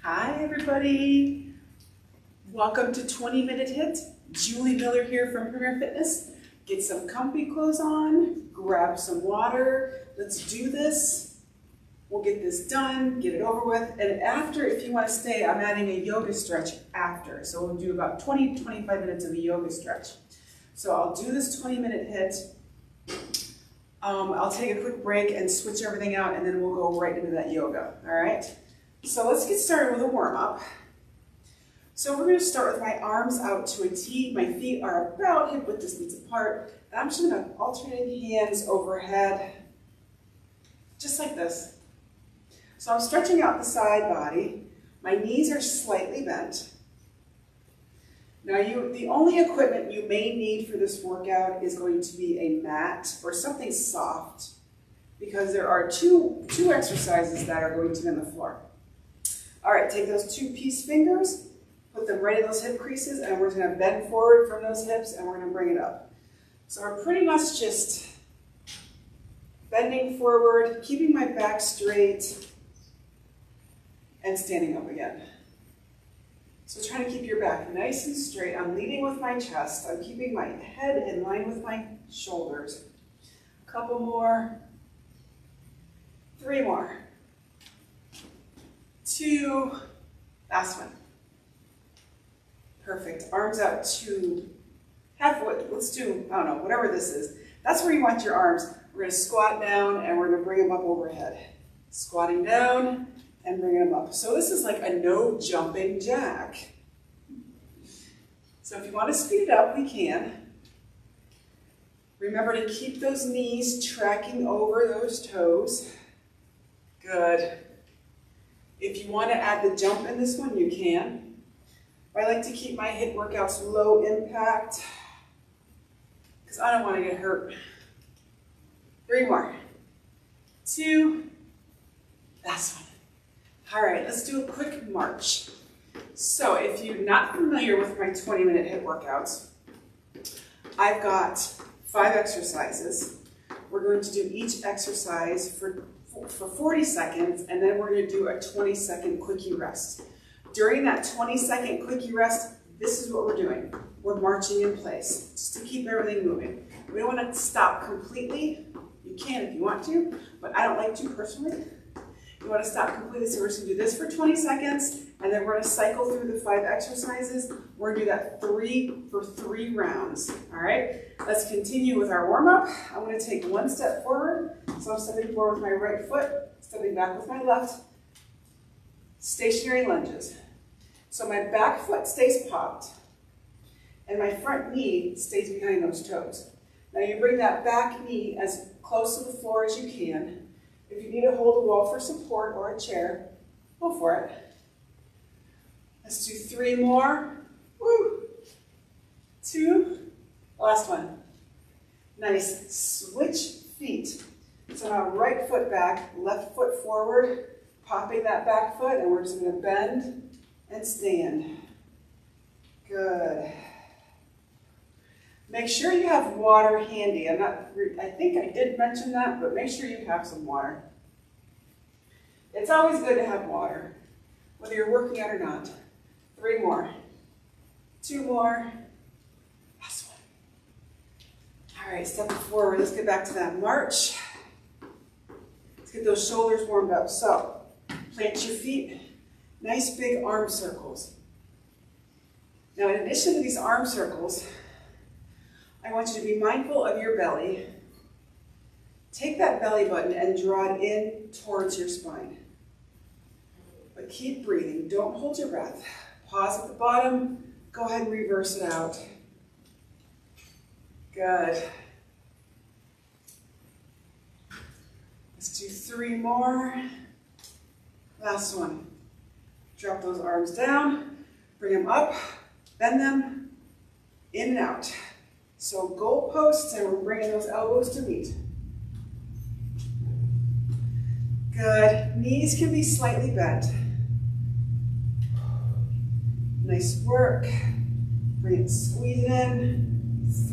Hi everybody, welcome to 20-Minute HIIT. Julie Miller here from Premier Fitness. Get some comfy clothes on, grab some water, let's do this. We'll get this done, get it over with, and after, if you want to stay, I'm adding a yoga stretch after. So we'll do about 20-25 minutes of a yoga stretch. So I'll do this 20-minute HIIT. I'll take a quick break and switch everything out, and then we'll go right into that yoga, all right? So let's get started with a warm-up. So we're going to start with my arms out to a T. My feet are about hip-width distance apart. And I'm just going to alternate hands overhead, just like this. So I'm stretching out the side body. My knees are slightly bent. Now the only equipment you may need for this workout is going to be a mat or something soft, because there are two exercises that are going to be on the floor. All right, take those two peace fingers, put them right in those hip creases, and we're going to bend forward from those hips, and we're going to bring it up. So we're pretty much just bending forward, keeping my back straight, and standing up again. So trying to keep your back nice and straight. I'm leading with my chest. I'm keeping my head in line with my shoulders. A couple more. 3 more. 2, last one. Perfect. Arms out to halfway. Let's do, I don't know, whatever this is. That's where you want your arms. We're going to squat down and we're going to bring them up overhead. Squatting down and bringing them up. So this is like a no jumping jack. So if you want to speed it up, we can. Remember to keep those knees tracking over those toes. Good. If you want to add the jump in this one, you can. I like to keep my HIIT workouts low impact because I don't want to get hurt. 3 more. 2. Last one. All right, let's do a quick march. So if you're not familiar with my 20-minute HIIT workouts, I've got 5 exercises. We're going to do each exercise for 40 seconds, and then we're going to do a 20-second quickie rest. During that 20-second quickie rest, this is what we're doing. We're marching in place, just to keep everything moving. We don't want to stop completely. You can if you want to, but I don't like to personally. You want to stop completely, so we're just going to do this for 20 seconds, and then we're going to cycle through the 5 exercises. We're going to do that 3 for 3 rounds, all right? Let's continue with our warm-up. I'm going to take 1 step forward. So I'm stepping forward with my right foot, stepping back with my left. Stationary lunges. So my back foot stays popped, and my front knee stays behind those toes. Now you bring that back knee as close to the floor as you can. If you need to hold a wall for support or a chair, go for it. Let's do 3 more. Woo. 2. Last one. Nice. Switch feet. So now right foot back, left foot forward, popping that back foot, and we're just going to bend and stand. Good. Make sure you have water handy. I think I did mention that, but make sure you have some water. It's always good to have water, whether you're working out or not. 3 more. 2 more. Last one. All right, stepping forward. Let's get back to that march. Let's get those shoulders warmed up. So, plant your feet. Nice big arm circles. Now, in addition to these arm circles, I want you to be mindful of your belly. Take that belly button and draw it in towards your spine. But keep breathing. Don't hold your breath. Pause at the bottom. Go ahead and reverse it out. Good. Let's do 3 more. Last one. Drop those arms down. Bring them up. Bend them. In and out. So goalposts, and we're bringing those elbows to meet. Good. Knees can be slightly bent. Nice work. Bring it, squeeze it in.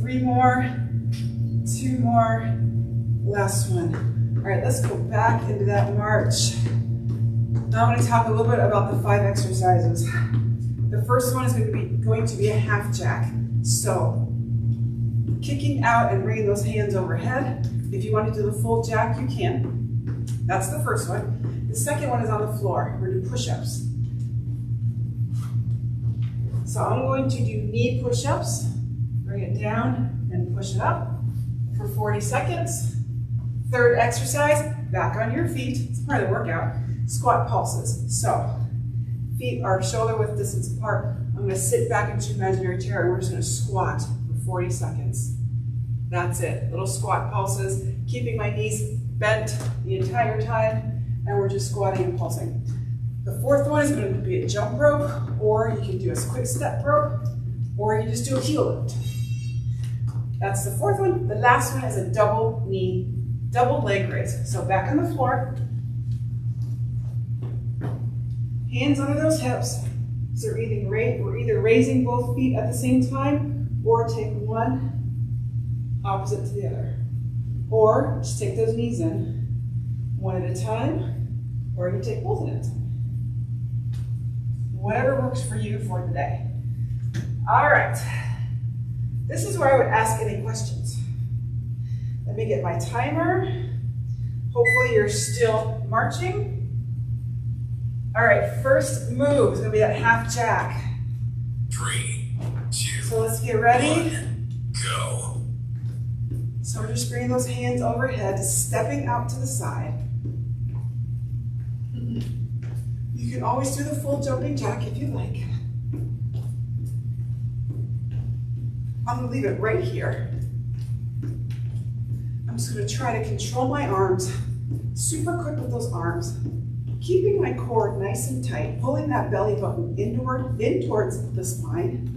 3 more. 2 more. Last one. All right, let's go back into that march. Now I'm going to talk a little bit about the 5 exercises. The first one is going to be a half jack. So, kicking out and bringing those hands overhead. If you want to do the full jack, you can. That's the first one. The second one is on the floor. We're going to do push-ups. So I'm going to do knee push-ups. Bring it down and push it up for 40 seconds. Third exercise, back on your feet. It's part of the workout. Squat pulses. So, feet are shoulder width distance apart. I'm going to sit back into imaginary chair and we're just going to squat for 40 seconds. That's it. Little squat pulses, keeping my knees bent the entire time, and we're just squatting and pulsing. The fourth one is going to be a jump rope, or you can do a quick step rope, or you can just do a heel lift. That's the fourth one. The last one is a double leg raise. So back on the floor, hands under those hips. So we're either raising both feet at the same time, or take one opposite to the other. Or just take those knees in, one at a time, or you take both at a time. Whatever works for you for the day. All right. This is where I would ask any questions. Let me get my timer. Hopefully you're still marching. All right, first move is gonna be that half jack. 3, 2, so let's get ready. 1, go. So we're just bringing those hands overhead, stepping out to the side. You can always do the full jumping jack if you like. I'm gonna leave it right here. I'm just gonna try to control my arms, super quick with those arms, keeping my core nice and tight, pulling that belly button in towards the spine.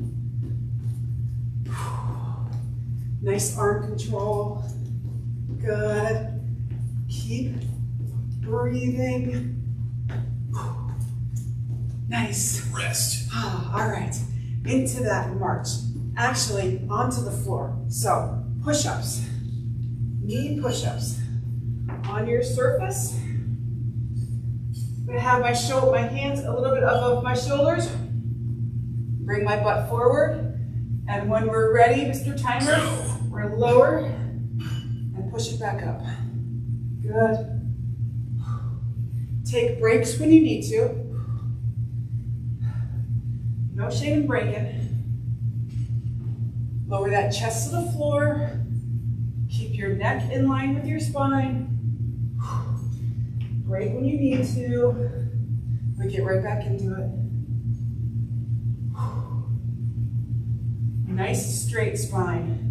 Nice arm control. Good. Keep breathing. Nice. Rest. All right. Into that march. Actually, onto the floor. So, push-ups. Knee push-ups. On your surface. I'm going to have my hands a little bit above my shoulders. Bring my butt forward. And when we're ready, Mr. Timer, we're going to lower and push it back up. Good. Take breaks when you need to. No shame in breaking. Lower that chest to the floor. Keep your neck in line with your spine. Break when you need to. We get right back into it. Nice straight spine.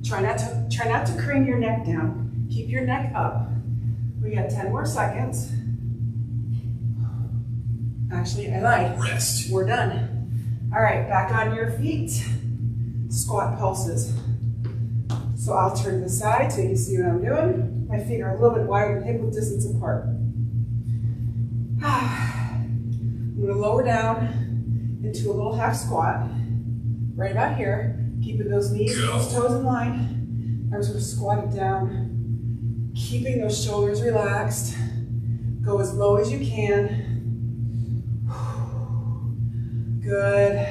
Try not to crane your neck down. Keep your neck up. We got 10 more seconds. Actually, I lied. Rest. We're done. All right, back on your feet. Squat pulses. So I'll turn to the side so you can see what I'm doing. My feet are a little bit wider, hip width distance apart. I'm going to lower down into a little half squat. Right about here. Keeping those knees and those toes in line. I'm just going to squat it down. Keeping those shoulders relaxed. Go as low as you can. Good.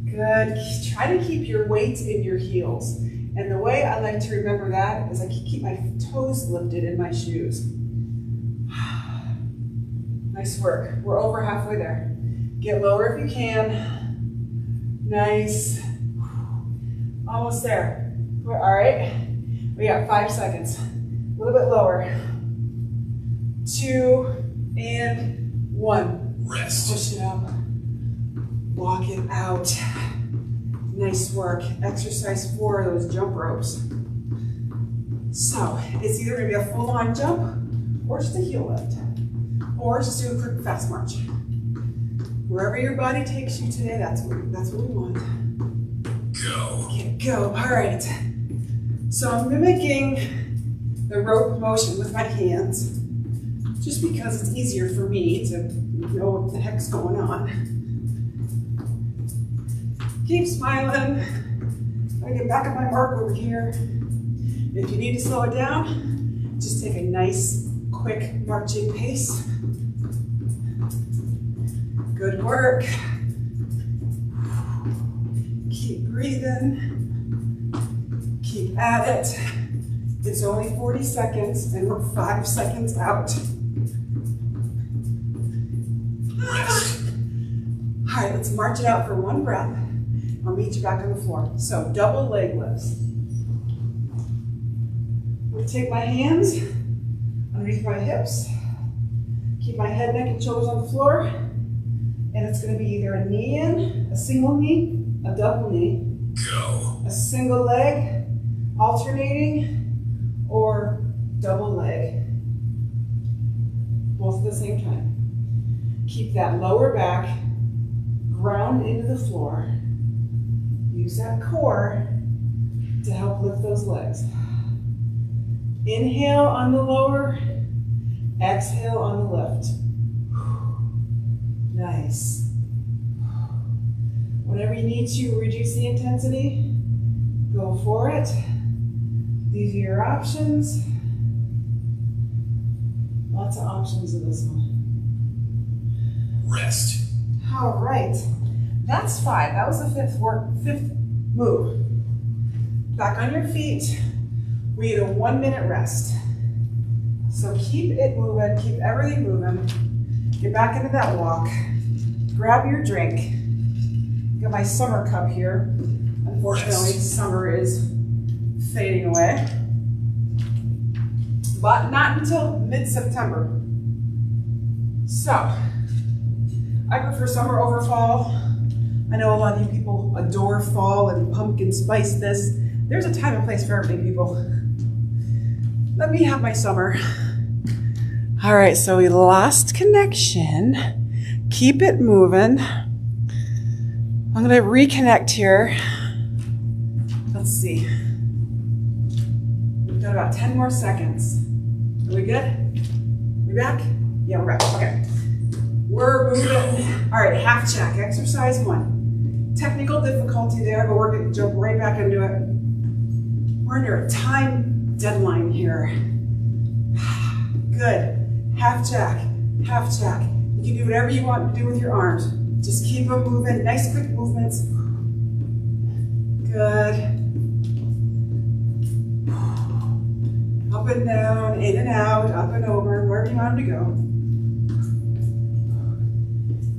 Good. Try to keep your weight in your heels. And the way I like to remember that is I keep my toes lifted in my shoes. Nice work. We're over halfway there. Get lower if you can. Nice. Almost there. All right. We got 5 seconds. A little bit lower. 2 and 1. Rest. Push it up. Walk it out. Nice work. Exercise 4 of those jump ropes. So it's either going to be a full-on jump or just a heel lift. Or just do a quick fast march. Wherever your body takes you today, that's what we want. Go. Okay, go. All right. So I'm mimicking the rope motion with my hands, just because it's easier for me to know what the heck's going on. Keep smiling. I get back on my mark over here. If you need to slow it down, just take a nice, quick marching pace. Good work. Keep breathing. Keep at it. It's only 40 seconds and we're 5 seconds out. Rest. All right, let's march it out for one breath. I'll meet you back on the floor. So double leg lifts. I'm gonna take my hands underneath my hips. Keep my head, neck, and shoulders on the floor. And it's gonna be either a knee in, a single knee, a double knee, Go. a single leg, alternating, or double leg. Both at the same time. Keep that lower back ground into the floor. Use that core to help lift those legs. Inhale on the lower, exhale on the lift. Nice. Whenever you need to reduce the intensity, go for it. These are your options. Lots of options in this one. Rest. All right, that's 5. That was the fifth move. Back on your feet. We need a 1-minute rest. So keep it moving, keep everything moving. Get back into that walk. Grab your drink. Got my summer cup here. Unfortunately, summer is fading away. But not until mid-September. So, I prefer summer over fall. I know a lot of you people adore fall and pumpkin spice this. There's a time and place for everything, people. Let me have my summer. All right, so we lost connection. Keep it moving. I'm gonna reconnect here. Let's see. We've got about 10 more seconds. Are we good? We back? Yeah, we're back, okay. We're moving. All right, half check, exercise 1. Technical difficulty there, but we're gonna jump right back into it. We're under a time deadline here. Good, half check, half check. You can do whatever you want to do with your arms. Just keep them moving, nice quick movements. Good. Up and down, in and out, up and over, wherever you want them to go.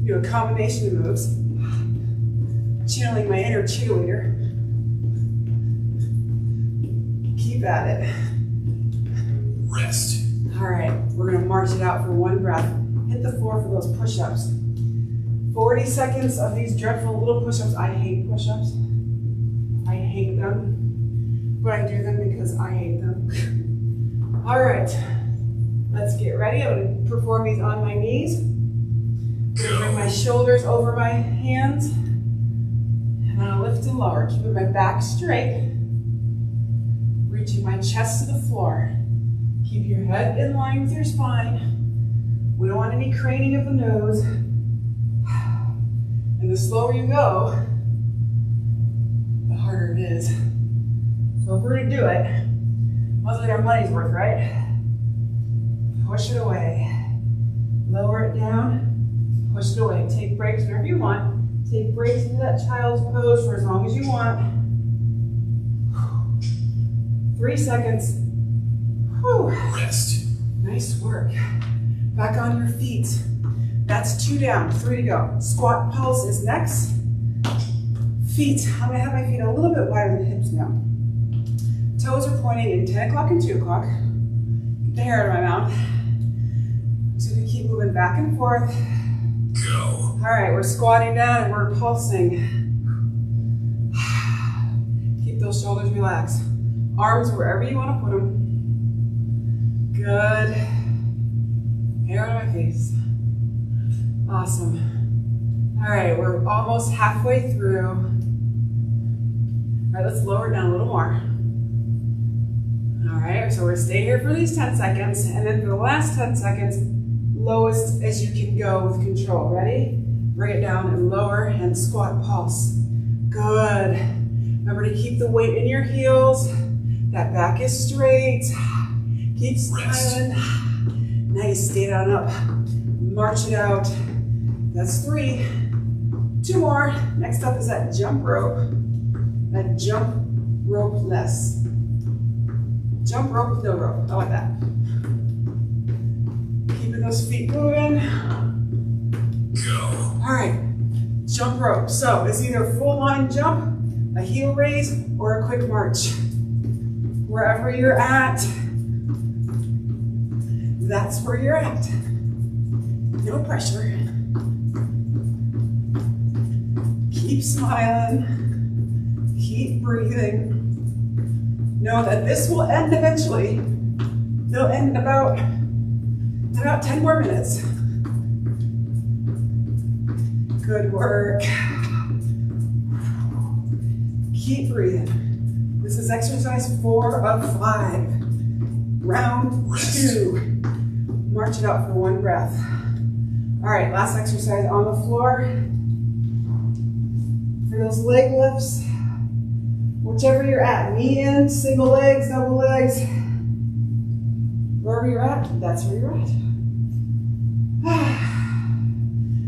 Do a combination of moves. Channeling my inner cheerleader. Keep at it. Rest. All right, we're gonna march it out for 1 breath. Hit the floor for those push-ups. 40 seconds of these dreadful little push-ups. I hate push-ups. I hate them. But I do them because I hate them. All right, let's get ready. I'm gonna perform these on my knees. Bring my shoulders over my hands. And I'll lift and lower, keeping my back straight. Reaching my chest to the floor. Keep your head in line with your spine. We don't want any craning of the nose. And the slower you go, the harder it is. So if we're gonna do it, let's get our money's worth, right? Push it away. Lower it down. Push it away. Take breaks whenever you want. Take breaks into that child's pose for as long as you want. 3 seconds. Whew. Rest. Nice work. Back on your feet. That's 2 down, 3 to go. Squat pulse is next. Feet. I'm gonna have my feet a little bit wider than the hips now. Toes are pointing in 10 o'clock and 2 o'clock. Get the hair out of my mouth. So we keep moving back and forth. Go. All right, we're squatting down and we're pulsing. Keep those shoulders relaxed. Arms wherever you want to put them. Good. Hair out of my face. Awesome. All right, we're almost halfway through. All right, let's lower it down a little more. All right, so we're gonna stay here for these 10 seconds, and then for the last 10 seconds, lowest as you can go with control. Ready? Bring it down and lower and squat pulse. Good. Remember to keep the weight in your heels. That back is straight. Keep smiling. Nice, stay on up. March it out. That's 3. 2 more. Next up is that jump rope. That jump rope less. Jump rope with no rope. I like that. Keeping those feet moving. Go. All right, jump rope. So it's either a full line jump, a heel raise, or a quick march. Wherever you're at, that's where you're at. No pressure. Keep smiling. Keep breathing. Know that this will end eventually. It'll end in about 10 more minutes. Good work. Keep breathing. This is exercise 4 of 5. Round 2. March it out for 1 breath. All right, last exercise on the floor. For those leg lifts, whichever you're at, knee in, single legs, double legs, wherever you're at, that's where you're at.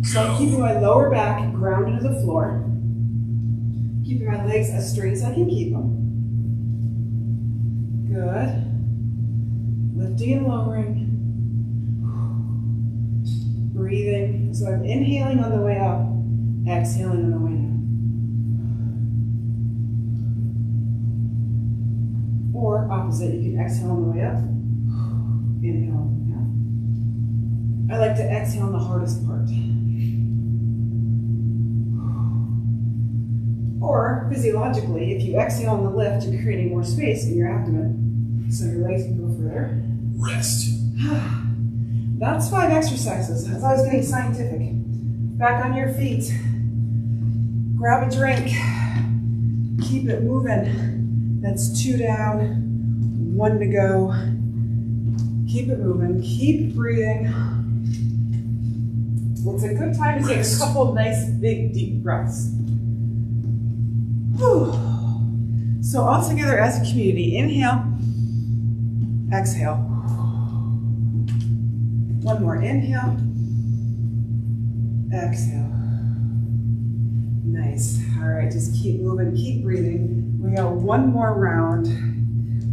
So I'm keeping my lower back grounded to the floor, keeping my legs as straight as I can keep them. Good. Lifting and lowering. Breathing. So I'm inhaling on the way up, exhaling on the way down. Or opposite, you can exhale on the way up, inhale on the way down. I like to exhale on the hardest part. Or physiologically, if you exhale on the lift, you're creating more space in your abdomen, so your legs can go further. Rest. That's 5 exercises. As I was getting scientific. Back on your feet. Grab a drink. Keep it moving. That's 2 down, 1 to go. Keep it moving. Keep breathing. It's a good time to take a couple nice, big, deep breaths. Whew. So all together as a community, inhale, exhale. 1 more, inhale, exhale. Nice. All right, just keep moving, keep breathing. We got 1 more round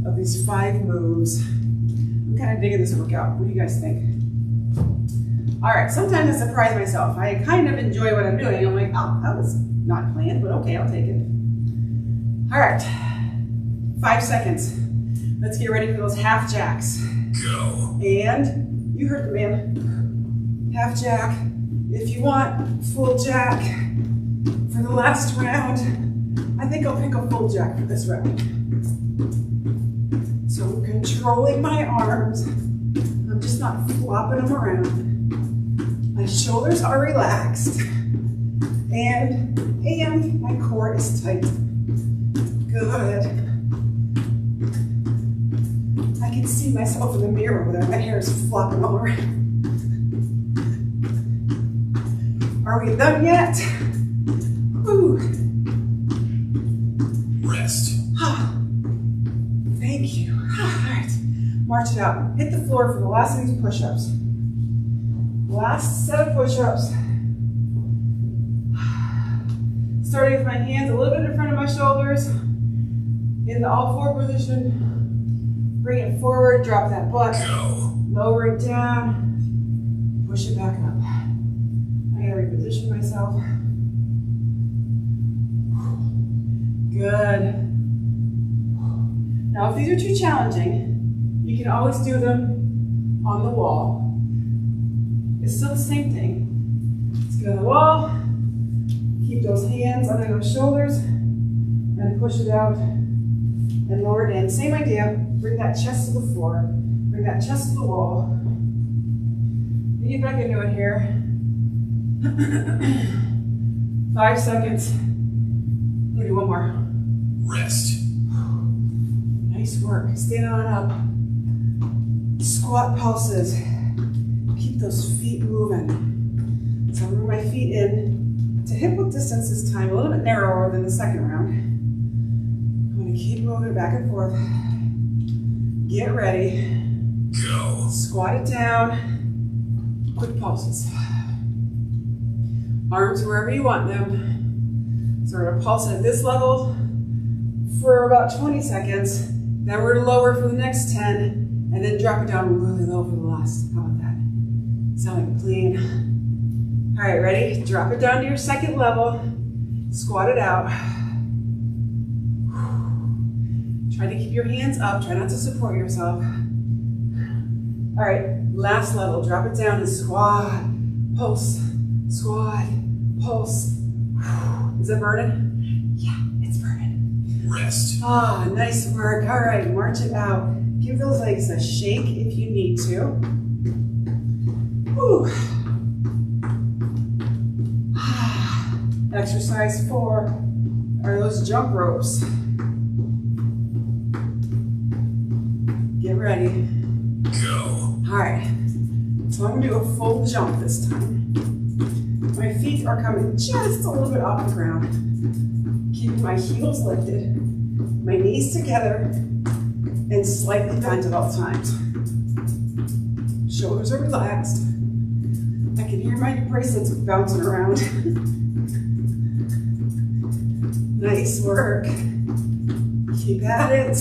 of these 5 moves. I'm kind of digging this workout. What do you guys think? All right, sometimes I surprise myself. I kind of enjoy what I'm doing. I'm like, oh, that was not planned, but okay, I'll take it. All right, 5 seconds. Let's get ready for those half jacks. Go. And you heard the man. Half jack. If you want full jack for the last round, I think I'll pick a full jack for this round. So I'm controlling my arms. I'm just not flopping them around. My shoulders are relaxed. And my core is tight. Good. I can see myself in the mirror without my hair is flopping all around. Are we done yet? Woo. Rest. Thank you. All right. March it out. Hit the floor for the last of these push-ups. Last set of push-ups. Starting with my hands a little bit in front of my shoulders. In the all-4 position. Bring it forward, drop that butt. Go. Lower it down. Push it back up. I gotta reposition myself. Good. Now, if these are too challenging, you can always do them on the wall. It's still the same thing. Let's get on the wall. Keep those hands under those shoulders and push it out and lower it in. Same idea. Bring that chest to the floor. Bring that chest to the wall. Get back into it here. 5 seconds. We'll do 1 more. Rest. Nice work. Stand on up. Squat pulses. Keep those feet moving. So I'm bringing my feet in to hip width distance this time, a little bit narrower than the second round. I'm going to keep moving back and forth. Get ready. Go. Squat it down. Quick pulses. Arms wherever you want them. So we're going to pulse at this level for about 20 seconds. Then we're going to lower for the next 10, and then drop it down really low for the last. How about that? Sound like a plan. All right, ready? Drop it down to your second level. Squat it out. Try to keep your hands up. Try not to support yourself. All right, last level. Drop it down and squat, pulse, squat, pulse. Is it burning? Yeah, it's burning. Rest. Ah, nice work. All right, march it out. Give those legs a shake if you need to. Whew. Exercise 4 are those jump ropes. Get ready. Go. All right, so I'm gonna do a full jump this time. My feet are coming just a little bit off the ground. Keeping my heels lifted, my knees together, and slightly bent at all times. Shoulders are relaxed. I can hear my bracelets bouncing around. Nice work. Keep at it.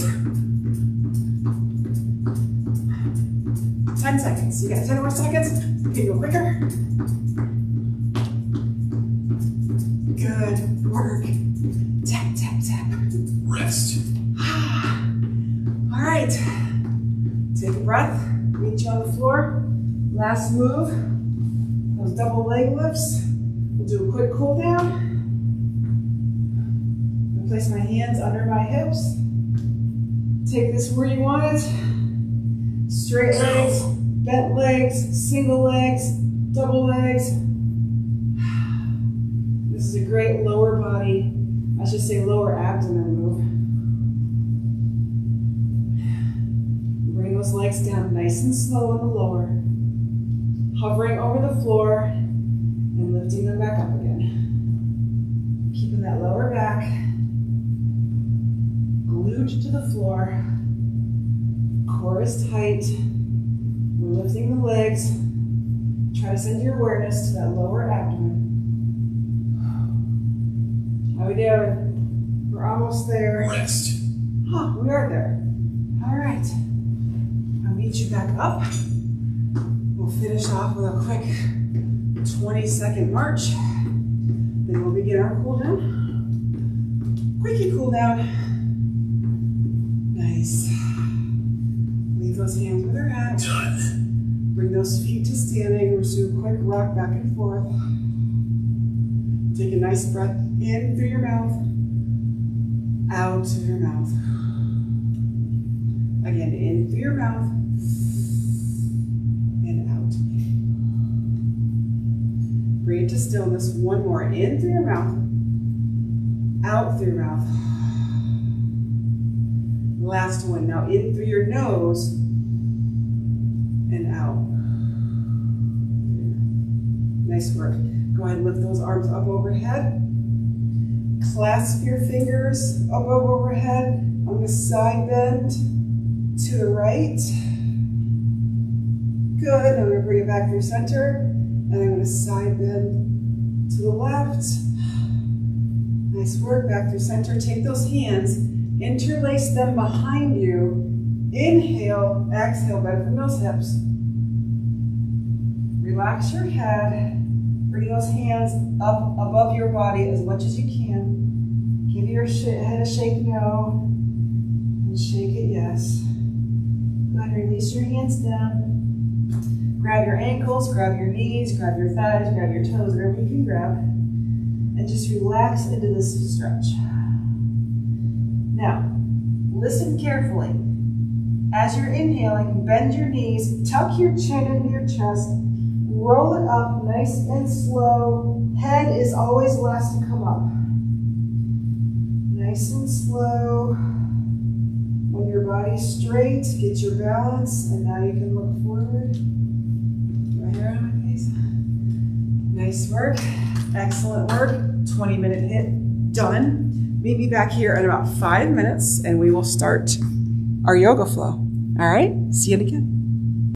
10 seconds. You got 10 more seconds. You can go quicker. Good work. Tap, tap, tap. Rest. All right. Take a breath. Meet you on the floor. Last move. Those double leg lifts. We'll do a quick cool down. I'll place my hands under my hips. Take this where you want it. Straight legs, bent legs, single legs, double legs. This is a great lower body, I should say lower abdomen move. Bring those legs down nice and slow on the lower. Hovering over the floor and lifting them back up again. Keeping that lower back glued to the floor. Core is tight. We're lifting the legs. Try to send your awareness to that lower abdomen. How we doing? We're almost there. Rest. Oh, we are there. All right. I'll meet you back up. We'll finish off with a quick 20-second march. Then we'll begin our cool down. Quickie cool down. Nice. Leave those hands where they're at. Done. Bring those feet to standing. We'll do a quick rock back and forth. Take a nice breath in through your mouth, out through your mouth. Again, in through your mouth, and out. Bring it to stillness. One more. In through your mouth, out through your mouth. Last one. Now in through your nose and out. Nice work. Go ahead and lift those arms up overhead. Clasp your fingers up overhead. I'm going to side bend to the right. Good. I'm going to bring it back through center. And I'm going to side bend to the left. Nice work. Back through center. Take those hands. Interlace them behind you. Inhale, exhale, bend from those hips. Relax your head. Bring those hands up above your body as much as you can. Give your head a shake no, and shake it yes. Go ahead and release your hands down. Grab your ankles, grab your knees, grab your thighs, grab your toes, whatever you can grab. And just relax into this stretch. Now, listen carefully. As you're inhaling, bend your knees, tuck your chin into your chest, roll it up nice and slow. Head is always last to come up. Nice and slow. When your body's straight, get your balance, and now you can look forward. Right here on my face. Nice work. Excellent work. 20-minute HIIT done. Meet me back here in about 5 minutes and we will start our yoga flow. All right, see you again.